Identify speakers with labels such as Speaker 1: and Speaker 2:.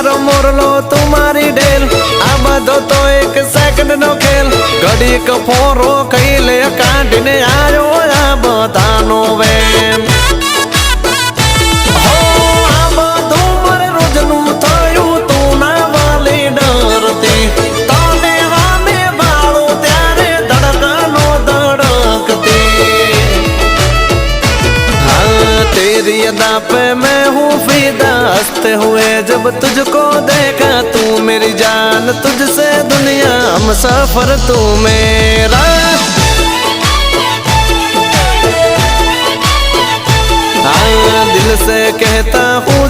Speaker 1: मारो मोरलो तुम्हारी ढेल आ बधो तो एक सेकंड नो खेल घड़ी को फोरो कई ले कांडने आयो आ बधानो वेम हो आ बधो मरे रोजनु थयो तू ना वाली डरती तने वामे वाळो त्यारे धड़कनो धड़कती हाँ तेरी अदा पे मैं हूँ फिदा हंसते हुए जब तुझको देखा तू मेरी जान तुझसे दुनिया हम सफर तू मेरा हाँ दिल से कहता हूँ